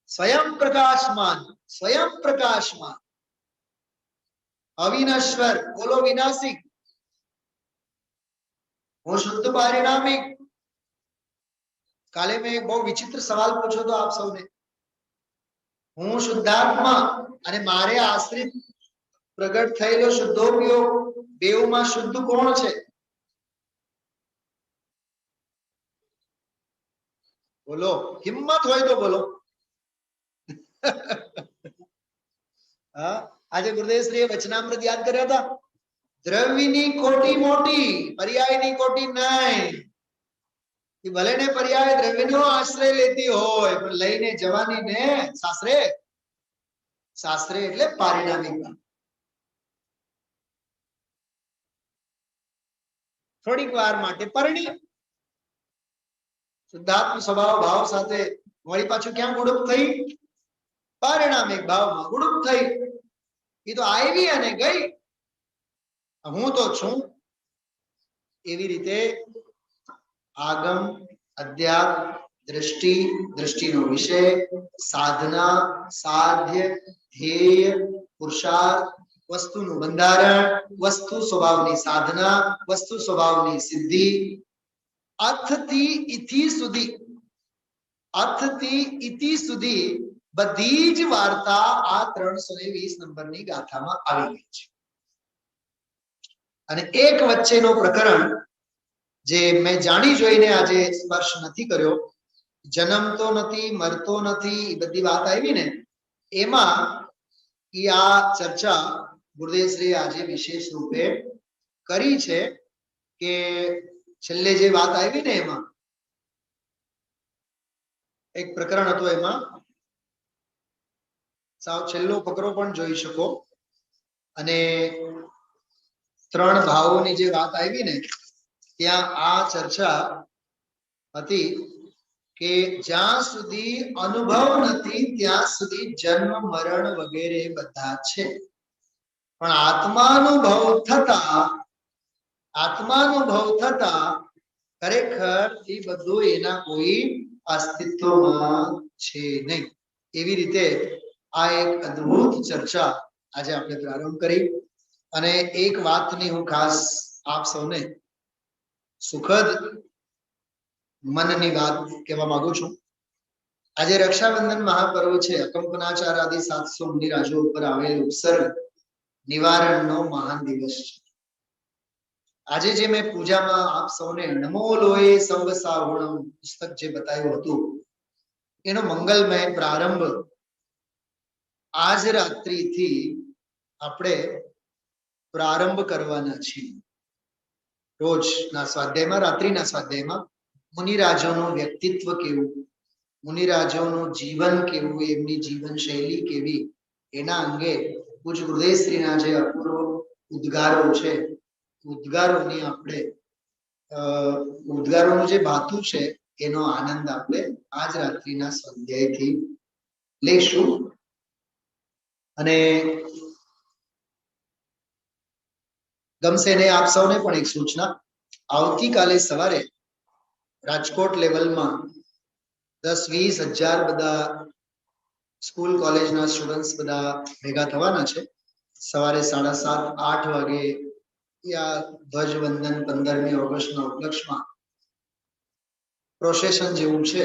સ્વયં પ્રકાશમાન, સ્વયં પ્રકાશમાન, અવિનશ્વર, બોલો વિનાશિક. હું શુદ્ધ પારિણામિક. કાલે મેં એક બહુ વિચિત્ર સવાલ પૂછ્યો તો આપ સૌને. હું શુદ્ધાત્મા અને મારે આશ્રિત પ્રગટ થયેલો શુદ્ધોપયોગ, બેઉમાં શુદ્ધ કોણ છે? બોલો, હિંમત હોય તો બોલો. હા, આજે ગુરુદેવશ્રીએ વચનામૃત યાદ કર્યા હતા. દ્રવ્યની કોટી મોટી, પર્યાયની કોટી નહીં. એ ભલે ને પર્યાય દ્રવ્યનો આશ્રય લેતી હોય, પણ લઈને જવાની ને સાસરે. સાસરે એટલે પારિણામિક. થોડીક વાર માટે પરણી શુદ્ધાત્મ સ્વભાવ ભાવ સાથે વળી પાછું ક્યાં ગુડુપ થઈ? પારિણામિક ભાવમાં ગુડુપ થઈ. એ તો આવી અને ગઈ. હું તો છું. એવી રીતે આગમ, અધ્યાત્મ, દ્રષ્ટિ, દ્રષ્ટિનો વિષય, સાધના, સાધ્ય, ધ્યેય, પુરુષાર્થ, વસ્તુનું બંધારણ, વસ્તુ સ્વભાવની સાધના, વસ્તુ સ્વભાવની સિદ્ધિ, અર્થથી ઇતિ સુધી, અર્થથી ઇતિ સુધી બધી જ વાર્તા આ 320 નંબરની ગાથામાં આવી ગઈ છે. અને એક વચ્ચેનો પ્રકરણ જે મેં જાણી જોઈને આજે સ્પર્શ નથી કર્યો, જન્મતો નથી, મરતો નથી, એ બધી વાત આવી ને, એમાં આ ચર્ચા ગુરુદેવશ્રીએ આજે વિશેષ રૂપે કરી છે. કે છેલ્લે જે વાત આવી ને, એમાં એક પ્રકરણ હતો, એમાં સાવ છેલ્લો ફકરો પણ જોઈ શકો. અને 3 ભાવોની જે વાત આવી ને, ત્યાં આ ચર્ચા હતી કે જ્યાં સુધી અનુભવ નથી ત્યાં સુધી જન્મ મરણ વગેરે બધા છે, પણ આત્માનુભવ થતા ખરેખર એ બધું એના કોઈ અસ્તિત્વમાં છે નહીં. એવી રીતે આ એક અદ્ભુત ચર્ચા આજે આપણે પ્રારંભ કરી. અને એક વાતની હું ખાસ આપ સૌને સુખદ મનની વાત કહેવા માંગુ છું. આજે રક્ષાબંધન મહાપર્વ છે. અકંપનાચાર આદિ 700 મુનિરાજો ઉપર આવેલ ઉપસર્ગ નિવારણનો મહાન દિવસ છે. આજે જે મેં પૂજામાં આપ સૌને નમો લોએ સંવસાવણમ પુસ્તક જે બતાવ્યું હતું, એનો મંગલમય પ્રારંભ આજ રાત્રિથી આપણે પ્રારંભ કરવાના છીએ. રોજના સ્વાધ્યાયમાં, રાત્રિના સ્વાધ્યાયમાં મુનિરાજોનું વ્યક્તિત્વ કેવું, મુનિરાજોનું જીવન કેવું, એમની જીવન શૈલી કેવી, એના અંગે પૂજ ગુરુદેવશ્રીના જે અપૂર્વ ઉદ્ગારો છે, ઉદ્ગારોની આપણે ઉદ્ગારોનું જે ભાતું છે, એનો આનંદ આપણે આજ રાત્રિના સ્વાધ્યાયથી લેશું. અને ગમશે ને આપ સૌને પણ એક સૂચના, આવતીકાલે સવારે રાજકોટ લેવલમાં 10-20 હજાર બધા સ્કૂલ કોલેજના સ્ટુડન્ટ્સ બધા ભેગા થવાના છે. સવારે 7:30-8 વાગે આ ધ્વજવંદન 15મી ઓગસ્ટના ઉપલક્ષમાં પ્રોસેશન જેવું છે.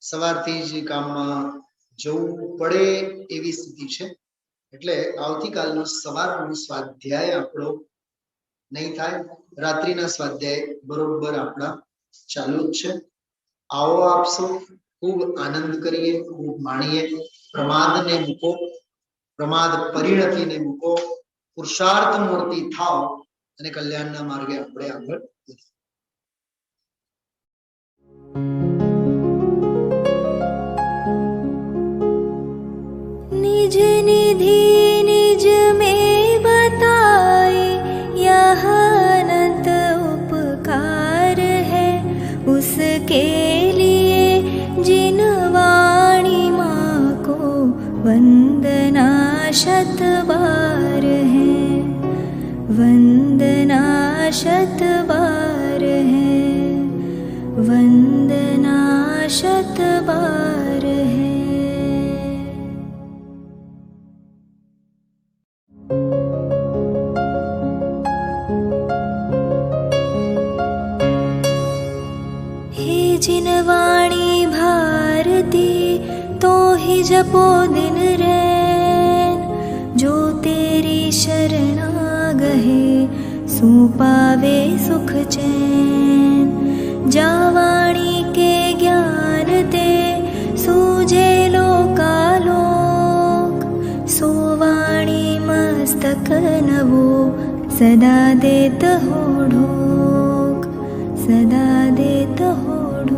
સવારથી જ કામમાં જવું પડે એવી સ્થિતિ છે. એટલે આવતીકાલનો સવારનો સ્વાધ્યાય આપણો નહીં થાય. રાત્રિના સ્વાધ્યાય બરોબર આપણા ચાલુ જ છે. આવો આપશો, ખૂબ આનંદ કરીએ, ખૂબ માણીએ. પ્રમાદને મૂકો, પ્રમાદ પરિણતિને મૂકો, પુરુષાર્થ મૂર્તિ થાવ અને કલ્યાણના માર્ગે આપણે આગળ વધીએ. निज निधि निज में बताए यह अनंत उपकार है, उसके लिए जिन वाणी माँ को वंदना शत बार है, वंदना शत बार है, वंदना शत बार है. जिन वाणी भारती तो ही जपो दिन रैन, जो तेरी शरणा गहे सो पावे सुख चैन. जा वाणी के ज्ञान मस्तक नवो सदा देत हो ढोक, सदा देत हो ढोक।